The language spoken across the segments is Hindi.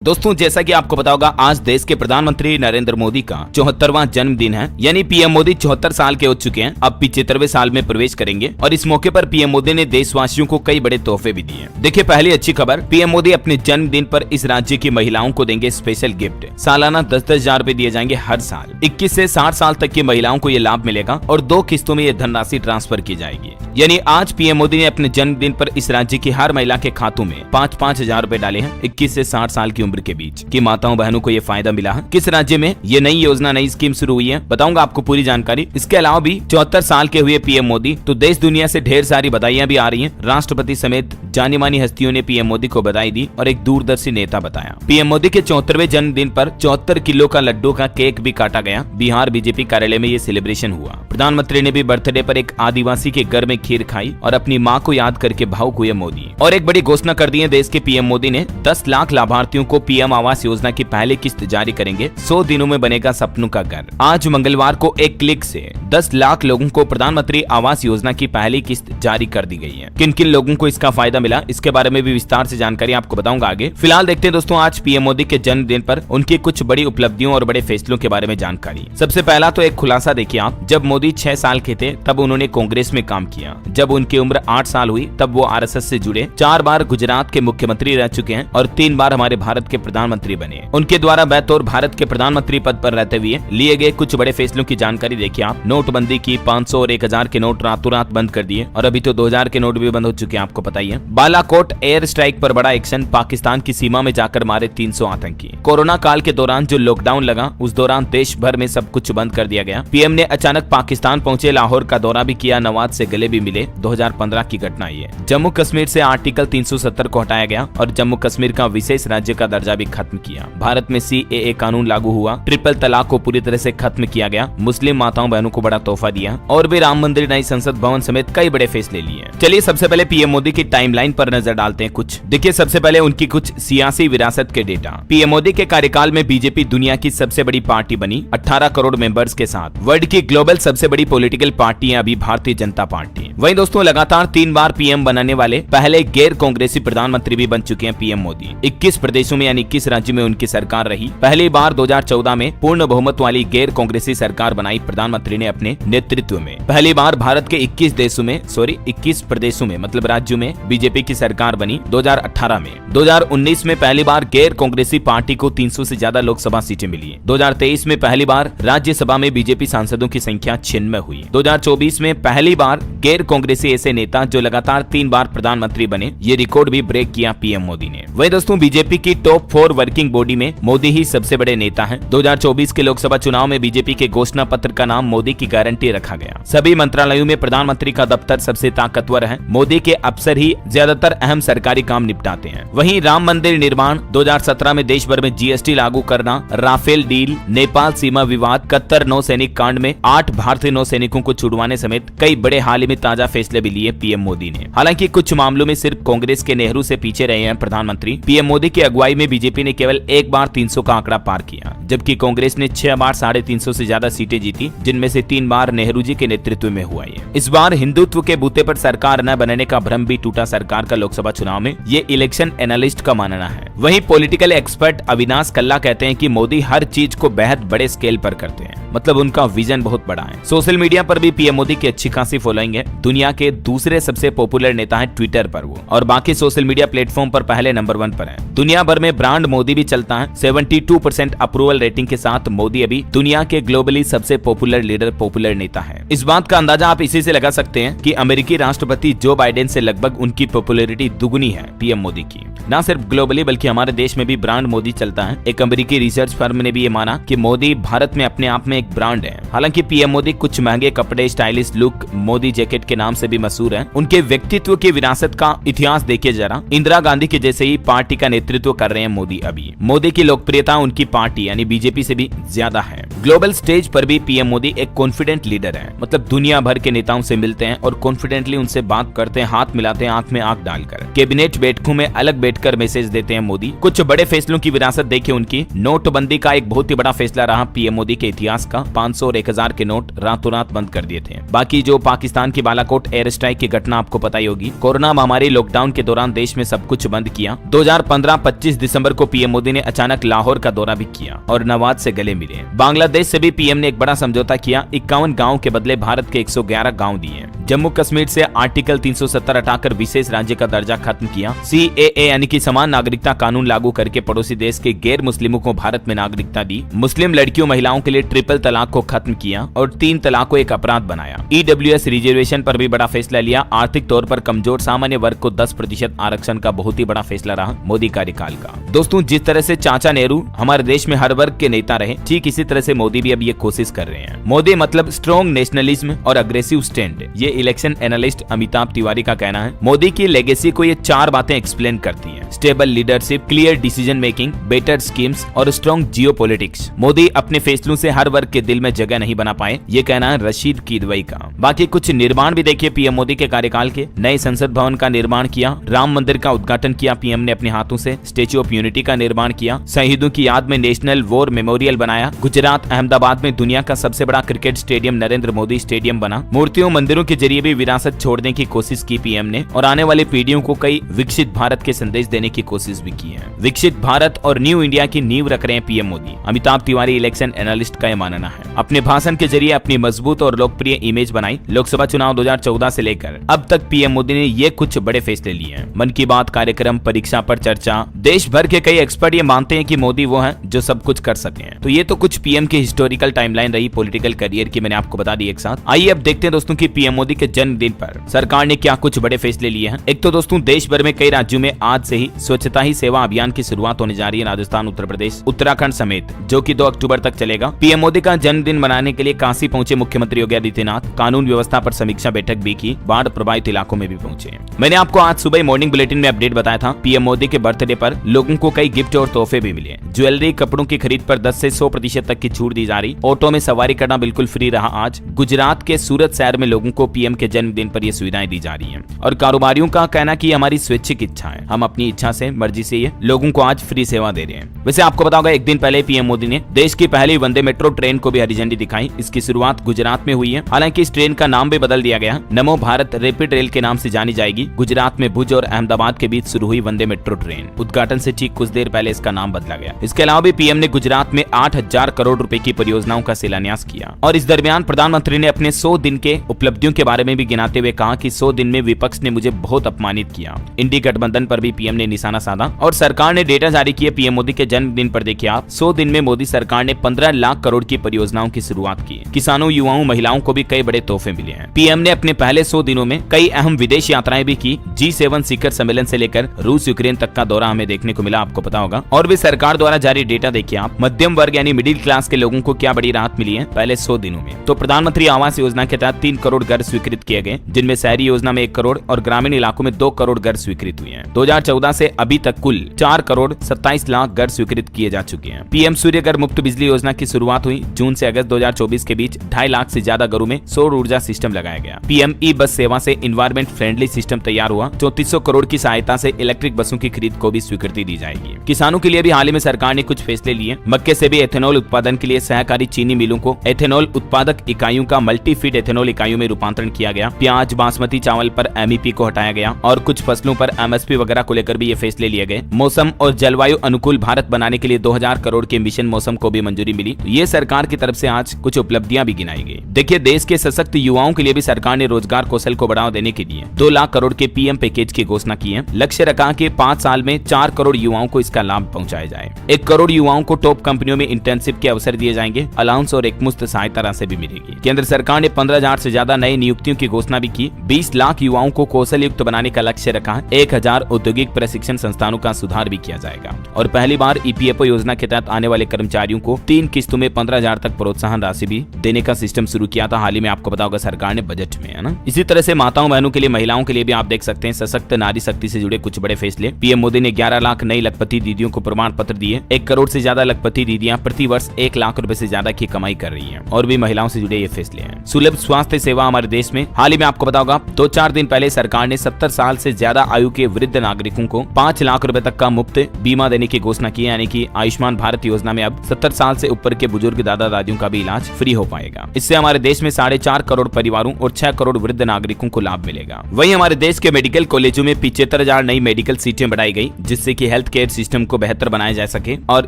दोस्तों, जैसा कि आपको पता होगा, आज देश के प्रधानमंत्री नरेंद्र मोदी का 74वां जन्मदिन है। यानी पीएम मोदी 74 साल के हो चुके हैं, अब 75वें साल में प्रवेश करेंगे। और इस मौके पर पीएम मोदी ने देशवासियों को कई बड़े तोहफे भी दिए। देखिए, पहली अच्छी खबर, पीएम मोदी अपने जन्मदिन पर इस राज्य की महिलाओं को देंगे स्पेशल गिफ्ट। सालाना 10-10 हजार रूपए दिए जाएंगे हर साल। 21 से 60 साल तक की महिलाओं को ये लाभ मिलेगा और 2 किस्तों में ये धनराशि ट्रांसफर की जाएगी। यानी आज पीएम मोदी ने अपने जन्मदिन पर इस राज्य की हर महिला के खातों में 5-5 हजार रूपए डाले हैं। 21 से 60 साल की उम्र के बीच की माताओं बहनों को ये फायदा मिला है। किस राज्य में ये नई योजना, नई स्कीम शुरू हुई है, बताऊंगा आपको पूरी जानकारी। इसके अलावा भी 74 साल के हुए पीएम मोदी, तो देश दुनिया से ढेर सारी बधाइयां भी आ रही हैं। राष्ट्रपति समेत जानी मानी हस्तियों ने पीएम मोदी को बधाई दी और एक दूरदर्शी नेता बताया। पीएम मोदी के 74वें जन्मदिन पर 74 किलो का लड्डू का केक भी काटा गया। बिहार बीजेपी कार्यालय में ये सेलिब्रेशन हुआ। प्रधानमंत्री ने भी बर्थडे पर एक आदिवासी के घर में खीर खाई और अपनी माँ को याद करके भावुक हुए मोदी। और एक बड़ी घोषणा कर दी है देश के पीएम मोदी ने, 10 लाख लाभार्थियों को पीएम आवास योजना की पहली किस्त जारी करेंगे। 100 दिनों में बनेगा सपनों का घर। आज मंगलवार को एक क्लिक से 10 लाख लोगों को प्रधानमंत्री आवास योजना की पहली किस्त जारी कर दी गई है। किन किन लोगों को इसका फायदा मिला, इसके बारे में भी विस्तार से जानकारी आपको बताऊंगा आगे। फिलहाल देखते हैं दोस्तों, आज पीएम मोदी के जन्मदिन पर उनकी कुछ बड़ी उपलब्धियों और बड़े फैसलों के बारे में जानकारी। सबसे पहला तो एक खुलासा देखिए आप, जब मोदी 6 साल के थे तब उन्होंने कांग्रेस में काम किया। जब उनकी उम्र 8 साल हुई तब वो आरएसएस से जुड़े। 4 बार गुजरात के मुख्यमंत्री रह चुके हैं और 3 बार हमारे भारत के प्रधानमंत्री बने। उनके द्वारा बतौर भारत के प्रधानमंत्री पद पर रहते हुए लिए गए कुछ बड़े फैसलों की जानकारी देखिए आप। नोटबंदी की, 500 और 1000 के नोट रातों रात बंद कर दिए और अभी तो 2000 के नोट भी बंद हो चुके हैं, आपको पता ही है। बालाकोट एयर स्ट्राइक पर बड़ा एक्शन, पाकिस्तान की सीमा में जाकर मारे 300 आतंकी। कोरोना काल के दौरान जो लॉकडाउन लगा, उस दौरान देश भर में सब कुछ बंद कर दिया गया। पीएम ने अचानक पाकिस्तान पहुंचे, लाहौर का दौरा भी किया, नवाज से गले भी मिले। 2015 की घटना ये। जम्मू कश्मीर से आर्टिकल 370 को हटाया गया और जम्मू कश्मीर का विशेष राज्य का दर्जा भी खत्म किया। भारत में सीएए कानून लागू हुआ। ट्रिपल तलाक को पूरी तरह से खत्म किया गया। मुस्लिम माताओं बहनों को बड़ा तोहफा दिया और भी राम मंदिर, नई संसद भवन समेत कई बड़े फैसले लिए। चलिए सबसे पहले पीएम मोदी की टाइमलाइन पर नजर डालते हैं कुछ। देखिए, सबसे पहले उनकी कुछ सियासी विरासत के डेटा। पीएम मोदी के कार्यकाल में बीजेपी दुनिया की सबसे बड़ी पार्टी बनी, 18 करोड़ मेंबर्स के साथ। वर्ल्ड की ग्लोबल सबसे बड़ी पॉलिटिकल पार्टी है अभी भारतीय जनता पार्टी। वहीं दोस्तों, लगातार 3 बार पीएम बनने वाले पहले गैर कांग्रेसी प्रधानमंत्री भी बन चुके हैं पीएम मोदी। 21 प्रदेशों में यानी 21 राज्यों में उनकी सरकार रही। पहली बार 2014 में पूर्ण बहुमत वाली गैर कांग्रेसी सरकार बनाई प्रधानमंत्री ने अपने नेतृत्व में। पहली बार भारत के 21 प्रदेशों में मतलब राज्यों में बीजेपी की सरकार बनी 2018 में। 2019 में पहली बार गैर कांग्रेसी पार्टी को 300 से ज्यादा लोकसभा सीटें मिली। 2023 में पहली बार राज्यसभा में बीजेपी सांसदों की संख्या 96 हुई। 2024 में पहली बार गैर कांग्रेसी ऐसे नेता जो लगातार 3 बार प्रधानमंत्री बने, ये रिकॉर्ड भी ब्रेक किया पीएम मोदी ने। वही दोस्तों, बीजेपी की टॉप 4 वर्किंग बॉडी में मोदी ही सबसे बड़े नेता हैं। 2024 के लोकसभा चुनाव में बीजेपी के घोषणा पत्र का नाम मोदी की गारंटी रखा गया। सभी मंत्रालयों में प्रधानमंत्री का दफ्तर सबसे ताकतवर है। मोदी के अफसर ही ज्यादातर अहम सरकारी काम निपटाते हैं। वहीं राम मंदिर निर्माण, 2017 में देश भर में जीएसटी लागू करना, राफेल डील, नेपाल सीमा विवाद, कतर नौसैनिक कांड में 8 भारतीय नौसैनिकों को छुड़वाने समेत कई बड़े हाल ही में ताजा फैसले भी लिए पीएम मोदी ने। हालांकि कुछ मामलों में सिर्फ कांग्रेस के नेहरू से पीछे रहे हैं प्रधानमंत्री। पीएम मोदी की अगुवाई में बीजेपी ने केवल एक बार 300 का आंकड़ा पार किया, जबकि कांग्रेस ने 6 बार 350 से ज्यादा सीटें जीती, जिनमें से 3 बार नेहरू जी के नेतृत्व में हुआ है। इस बार हिंदुत्व के बूते पर सरकार न बनने का भ्रम भी टूटा सरकार का लोकसभा चुनाव में, ये इलेक्शन एनालिस्ट का मानना है। वहीं पॉलिटिकल एक्सपर्ट अविनाश कल्ला कहते हैं कि मोदी हर चीज को बेहद बड़े स्केल पर करते हैं, मतलब उनका विजन बहुत बड़ा है। सोशल मीडिया पर भी पीएम मोदी की अच्छी खासी फॉलोइंग है। दुनिया के दूसरे सबसे पॉपुलर नेता है ट्विटर पर वो, और बाकी सोशल मीडिया प्लेटफॉर्म पर पहले नंबर 1 पर है। दुनिया भर में ब्रांड मोदी भी चलता है। 72% अप्रूवल रेटिंग के साथ मोदी अभी दुनिया के ग्लोबली सबसे पॉपुलर लीडर, पॉपुलर नेता है। इस बात का अंदाजा आप इसी से लगा सकते हैं कि अमेरिकी राष्ट्रपति जो बाइडेन से लगभग उनकी पॉपुलैरिटी दुगुनी है पीएम मोदी की। न सिर्फ ग्लोबली बल्कि हमारे देश में भी ब्रांड मोदी चलता है। एक अमेरिकी रिसर्च फर्म ने भी ये माना कि मोदी भारत में अपने आप में एक ब्रांड है। हालांकि पीएम मोदी कुछ महंगे कपड़े, स्टाइलिश लुक, मोदी जैकेट के नाम से भी मशहूर है। उनके व्यक्तित्व की विरासत का इतिहास देखिए जरा। इंदिरा गांधी के जैसे ही पार्टी का नेतृत्व कर रहे हैं मोदी अभी। मोदी की लोकप्रियता उनकी पार्टी यानी बीजेपी से भी ज्यादा है। ग्लोबल स्टेज पर भी पीएम मोदी एक कॉन्फिडेंट लीडर है, मतलब दुनिया भर के नेताओं से मिलते हैं और कॉन्फिडेंटली उनसे बात करते हैं, हाथ मिलाते हैं, आंख में आंख डालकर। कैबिनेट बैठकों में अलग बैठकर मैसेज देते हैं मोदी। कुछ बड़े फैसलों की विरासत देखिए उनकी। नोटबंदी का एक बहुत ही बड़ा फैसला रहा पीएम मोदी के इतिहास का। 500 और 1000 के नोट रातों रात बंद कर दिए थे। बाकी जो पाकिस्तान की बालाकोट एयर स्ट्राइक की घटना आपको पता ही होगी। कोरोना महामारी लॉकडाउन के दौरान देश में सब कुछ बंद किया। 2015 25 दिसंबर को पीएम मोदी ने अचानक लाहौर का दौरा भी किया और नवाज से गले मिले। बांग्लादेश से भी पीएम ने एक बड़ा समझौता किया। 51 गाँव के बदले भारत के 111 गाँव दिए। जम्मू कश्मीर से आर्टिकल 370 हटाकर विशेष राज्य का दर्जा खत्म किया। CAA यानी कि समान नागरिकता कानून लागू करके पड़ोसी देश के गैर मुस्लिमों को भारत में नागरिकता दी। मुस्लिम लड़कियों महिलाओं के लिए ट्रिपल तलाक को खत्म किया और 3 तलाक को एक अपराध बनाया। EWS रिजर्वेशन पर भी बड़ा फैसला लिया। आर्थिक तौर पर कमजोर सामान्य वर्ग को 10% आरक्षण का बहुत ही बड़ा फैसला रहा मोदी कार्यकाल का। दोस्तों, जिस तरह से चाचा नेहरू हमारे देश में हर वर्ग के नेता रहे, ठीक इसी तरह से मोदी भी अब ये कोशिश कर रहे हैं। मोदी मतलब स्ट्रॉन्ग नेशनलिज्म और अग्रेसिव स्टैंड। ये इलेक्शन एनालिस्ट अमिताभ तिवारी का कहना है। मोदी की लेगेसी को ये 4 बातें एक्सप्लेन करती हैं: stable leadership, clear decision making, better schemes और स्ट्रॉन्ग जियोपॉलिटिक्स। मोदी अपने फैसलों से हर वर्ग के दिल में जगह नहीं बना पाए, ये कहना है रशीद किदवई का। बाकी कुछ निर्माण भी देखिए पीएम मोदी के कार्यकाल के। नए संसद भवन का निर्माण किया, राम मंदिर का उद्घाटन किया पीएम ने अपने हाथों से, स्टेच्यू ऑफ यूनिटी का निर्माण किया, शहीदों की याद में नेशनल वॉर मेमोरियल बनाया। गुजरात अहमदाबाद में दुनिया का सबसे बड़ा cricket stadium Narendra Modi stadium बना। मूर्तियों मंदिरों के जरिए भी विरासत छोड़ने की कोशिश की पीएम ने और आने वाली पीढ़ियों को कई विकसित भारत के संदेश देने की कोशिश भी की है। विकसित भारत और न्यू इंडिया की नींव रख रहे हैं PM Modi. Amitabh Tiwari election analyst का यह मानना है। अपने भाषण के जरिए अपनी मजबूत और लोकप्रिय इमेज बनाई। लोकसभा चुनाव 2014 से लेकर अब तक पीएम मोदी ने ये कुछ बड़े फैसले लिए हैं। मन की बात कार्यक्रम, परीक्षा पर चर्चा। देश भर के कई एक्सपर्ट ये मानते हैं कि मोदी वो है जो सब कुछ कर सके हैं। तो ये तो कुछ पीएम की हिस्टोरिकल टाइमलाइन रही पॉलिटिकल करियर की, मैंने आपको बता दी एक साथ। आइए अब देखते हैं दोस्तों की पीएम मोदी के जन्मदिन पर सरकार ने क्या कुछ बड़े फैसले लिए हैं। एक तो दोस्तों देश भर में कई राज्यों में आज से ही स्वच्छता ही सेवा अभियान की शुरुआत होने जा रही है। राजस्थान, उत्तर प्रदेश, उत्तराखंड समेत, जो कि 2 अक्टूबर तक चलेगा। पीएम मोदी का जन्मदिन मनाने के लिए काशी पहुंचे मुख्यमंत्री योगी आदित्यनाथ। कानून व्यवस्था पर समीक्षा बैठक भी की। बाढ़ प्रभावित इलाकों में भी पहुंचे। मैंने आपको आज सुबह मॉर्निंग बुलेटिन में अपडेट बताया था। पीएम मोदी के बर्थडे पर लोगों को कई गिफ्ट और तोहफे भी मिले। ज्वेलरी, कपड़ों की खरीद पर 10 से 100% तक की छूट दी जा रही। ऑटो में सवारी करना बिल्कुल फ्री रहा आज। गुजरात के सूरत शहर में लोगों को पीएम के जन्मदिन पर ये सुविधाएं दी जा रही हैं। और कारोबारियों का कहना कि हमारी स्वैच्छिक इच्छा है, हम अपनी इच्छा से, मर्जी से ये लोगों को आज फ्री सेवा दे रहे हैं। वैसे आपको बताऊंगा, एक दिन पहले पीएम मोदी ने देश की पहली वंदे मेट्रो ट्रेन को भी हरी झंडी दिखाई। इसकी शुरुआत गुजरात में हुई है। हालांकि इस ट्रेन का नाम भी बदल दिया गया। नमो भारत रैपिड रेल के नाम से जानी जाएगी। गुजरात में भुज और अहमदाबाद के बीच शुरू हुई वंदे मेट्रो ट्रेन। उद्घाटन से ठीक कुछ देर पहले इसका नाम बदला गया। इसके अलावा भी पीएम ने गुजरात में 8000 करोड़ रुपए की परियोजनाओं का शिलान्यास किया। और इस दरमियान प्रधानमंत्री ने अपने 100 दिन के उपलब्धियों के बारे में भी गिनाते हुए कहा कि 100 दिन में विपक्ष ने मुझे बहुत अपमानित किया। इंडी गठबंधन पर भी पीएम ने निशाना साधा और सरकार ने डेटा जारी किए। पीएम मोदी के जन्मदिन पर देखिए आप, 100 दिन में मोदी सरकार ने 15 लाख करोड़ की परियोजनाओं की शुरुआत की। किसानों, युवाओं, महिलाओं को भी कई बड़े तोहफे मिले हैं। पीएम ने अपने पहले 100 दिनों में कई अहम विदेश यात्राएं भी की। G7 शिखर सम्मेलन से लेकर रूस यूक्रेन तक का दौरा हमें देखने को मिला, आपको पता होगा। और भी सरकार द्वारा जारी डेटा देखिए आप, मध्यम वर्ग यानी मिडिल क्लास के लोगों को क्या बड़ी राहत मिली है पहले 100 दिनों में। तो प्रधानमंत्री आवास योजना के तहत 3 करोड़ घर स्वीकृत किए गए, जिनमें शहरी योजना में 1 करोड़ और ग्रामीण इलाकों में 2 करोड़ घर स्वीकृत हुए हैं। 2014 से अभी तक कुल 4 करोड़ 27 लाख घर स्वीकृत किए जा चुके हैं। पीएम सूर्य घर मुफ्त बिजली योजना की शुरुआत हुई। जून से अगस्त 2024 के बीच 2.5 लाख से ज्यादा घरों में सौर ऊर्जा सिस्टम लगाया गया। पीएम ई बस सेवा से इन्वायरमेंट फ्रेंडली सिस्टम तैयार हुआ। 3400 करोड़ की सहायता से इलेक्ट्रिक बसों की खरीद को भी स्वीकृति दी जाएगी। किसानों के लिए भी हाल ही में सरकार ने कुछ फैसले लिए। मक्के से भी एथेनॉल उत्पादन के लिए सहकारी चीनी मिलों को एथेनॉल उत्पादक इकाइयों का मल्टी फीड एथेनॉल इकाइयों में रूपांतरण किया गया। प्याज, बासमती चावल पर एमईपी को हटाया गया और कुछ फसलों पर एमएसपी वगैरह को लेकर भी ये फैसले लिए गए। मौसम और जलवायु अनुकूल भारत बनाने के लिए 2000 करोड़ के मिशन मौसम को भी मंजूरी मिली। तो ये सरकार की तरफ से आज कुछ उपलब्धियां भी गिनाई गई। देखिए, देश के सशक्त युवाओं के लिए भी सरकार ने रोजगार कौशल को बढ़ावा देने के लिए 2 लाख करोड़ के पीएम पैकेज की घोषणा की है। लक्ष्य रखा कि 5 साल में 4 करोड़ युवाओं को इसका लाभ पहुंचाया जाए। 1 करोड़ युवाओं को टॉप कंपनियों में इंटर्नशिप के अवसर दिए जाएंगे। अलाउंस और एकमुश्त सहायता राशि भी मिलेगी। केंद्र सरकार ने 15,000 से ज्यादा नई नियुक्तियों की घोषणा भी की। 20 लाख युवाओं को कौशल युक्त बनाने का लक्ष्य रखा है। 1000 औद्योगिक प्रशिक्षण शिक्षण संस्थानों का सुधार भी किया जाएगा। और पहली बार ईपीएफओ योजना के तहत आने वाले कर्मचारियों को 3 किस्तों में 15,000 तक प्रोत्साहन राशि भी देने का सिस्टम शुरू किया था हाल ही में, आपको पता होगा सरकार ने बजट में, है ना। इसी तरह से माताओं बहनों के लिए, महिलाओं के लिए भी आप देख सकते हैं सशक्त नारी शक्ति से जुड़े कुछ बड़े फैसले। पीएम मोदी ने 11 लाख नई लखपति दीदियों को प्रमाण पत्र दिए। 1 करोड़ से ज्यादा लखपति दीदियां प्रति वर्ष 1 लाख रुपए से ज्यादा की कमाई कर रही है। और भी महिलाओं से जुड़े ये फैसले हैं। सुलभ स्वास्थ्य सेवा हमारे देश में हाल ही में, आपको पता होगा 2-4 दिन पहले सरकार ने 70 साल से ज्यादा आयु के वृद्ध नागरिकों को 5 लाख रुपए तक का मुफ्त बीमा देने की घोषणा की है। यानी कि आयुष्मान भारत योजना में अब 70 साल से ऊपर के बुजुर्ग दादा दादियों का भी इलाज फ्री हो पाएगा। इससे हमारे देश में 4.5 करोड़ परिवारों और 6 करोड़ वृद्ध नागरिकों को लाभ मिलेगा। वहीं हमारे देश के मेडिकल कॉलेजों में 75,000 नई मेडिकल सीटें बढ़ाई गई, जिससे कि हेल्थ केयर सिस्टम को बेहतर बनाया जा सके। और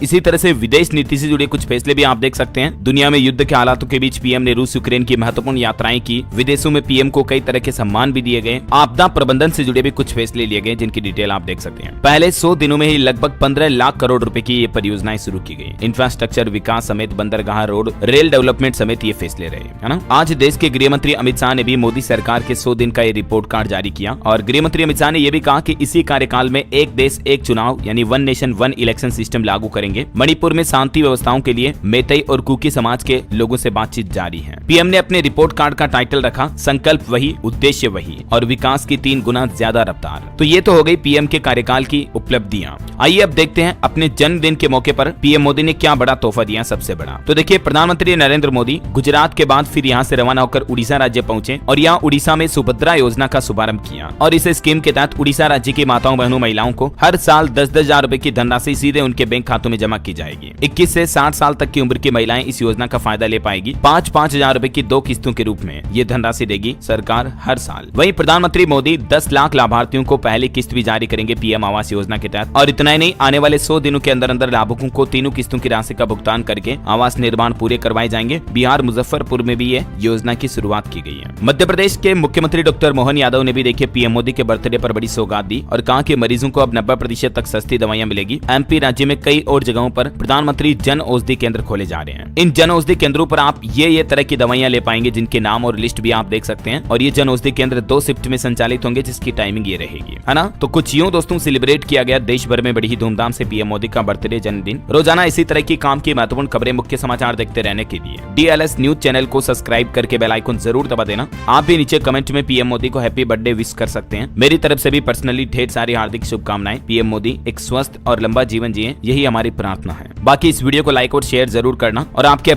इसी तरह से विदेश नीति से जुड़े कुछ फैसले भी आप देख सकते हैं। दुनिया में युद्ध के हालातों के बीच पीएम ने रूस यूक्रेन की महत्वपूर्ण यात्राएं की। विदेशों में पीएम को कई तरह के सम्मान भी दिए गए। आपदा प्रबंधन से जुड़े भी कुछ फैसले लिए गए, जिनकी डिटेल आप देख सकते हैं। पहले 100 दिनों में ही लगभग 15 लाख करोड़ रुपए की ये परियोजनाएं शुरू की गई। इंफ्रास्ट्रक्चर विकास समेत बंदरगाह, रोड, रेल डेवलपमेंट समेत ये फैसले रहे, है ना। आज देश के गृह मंत्री अमित शाह ने भी मोदी सरकार के 100 दिन का ये रिपोर्ट कार्ड जारी किया। और गृह मंत्री अमित शाह ने यह भी कहा कि इसी कार्यकाल में एक देश एक चुनाव यानी 1 नेशन 1 इलेक्शन सिस्टम लागू करेंगे। मणिपुर में शांति व्यवस्थाओं के लिए मेतई और कुकी समाज के लोगों से बातचीत जारी है। पीएम ने अपने रिपोर्ट कार्ड का टाइटल रखा, संकल्प वही, उद्देश्य वही और विकास की 3 गुना ज्यादा रफ्तार। तो ये तो हो गई पीएम के कार्यकाल की उपलब्धियां। आइए अब देखते हैं अपने जन्मदिन के मौके पर पीएम मोदी ने क्या बड़ा तोहफा दिया सबसे बड़ा। तो देखिए, प्रधानमंत्री नरेंद्र मोदी गुजरात के बाद फिर यहाँ से रवाना होकर उड़ीसा राज्य पहुंचे और यहाँ उड़ीसा में सुभद्रा योजना का शुभारंभ किया। और इस स्कीम के तहत उड़ीसा राज्य की माताओं बहनों महिलाओं को हर साल 10-10 हजार रुपए की धनराशि सीधे उनके बैंक खातों में जमा की जाएगी। 21 से 60 साल तक की उम्र की महिलाएं इस योजना का फायदा ले पाएगी। 5-5 हजार रुपए की 2 किस्तों के रूप में ये धनराशि देगी सरकार हर साल। वहीं प्रधानमंत्री मोदी 10 लाख लाभार्थियों को पहली किस्त भी जारी करेंगे पीएम आवास योजना के तहत। और इतना ही नहीं, आने वाले 100 दिनों के अंदर अंदर लाभुकों को 3 किस्तों की राशि का भुगतान करके आवास निर्माण पूरे करवाए जाएंगे। बिहार मुजफ्फरपुर में भी ये योजना की शुरुआत की गई है। मध्य प्रदेश के मुख्यमंत्री डॉक्टर मोहन यादव ने भी देखिए पीएम मोदी के बर्थडे पर बड़ी सौगात दी और कहा कि मरीजों को अब 90% तक सस्ती दवाइयां मिलेगी। एमपी राज्य में कई और जगहों पर प्रधानमंत्री जन औषधि केंद्र खोले जा रहे हैं। इन जन औषधि केंद्रों पर आप ये तरह की दवाइयां ले पाएंगे, जिनके नाम और लिस्ट भी आप देख सकते हैं। और ये जन औषधि केंद्र 2 शिफ्ट में संचालित होंगे, जिसकी टाइमिंग ये रहेगी, है ना। तो कुछ यूं दोस्तों सेलिब्रेट किया गया देश भर में बड़ी ही धूमधाम से पीएम मोदी का बर्थडे जन्मदिन। रोजाना इसी तरह की काम की महत्वपूर्ण खबरें, मुख्य समाचार देखते रहने के लिए DLS न्यूज चैनल को सब्सक्राइब करके बेल आइकन जरूर दबा देना। आप भी नीचे कमेंट में पीएम मोदी को हैप्पी बर्थडे विश कर सकते हैं। मेरी तरफ से भी पर्सनली ढेर सारी हार्दिक शुभकामनाएं। पीएम मोदी एक स्वस्थ और लंबा जीवन जिए, यही हमारी प्रार्थना है। बाकी इस वीडियो को लाइक और शेयर जरूर करना और आपके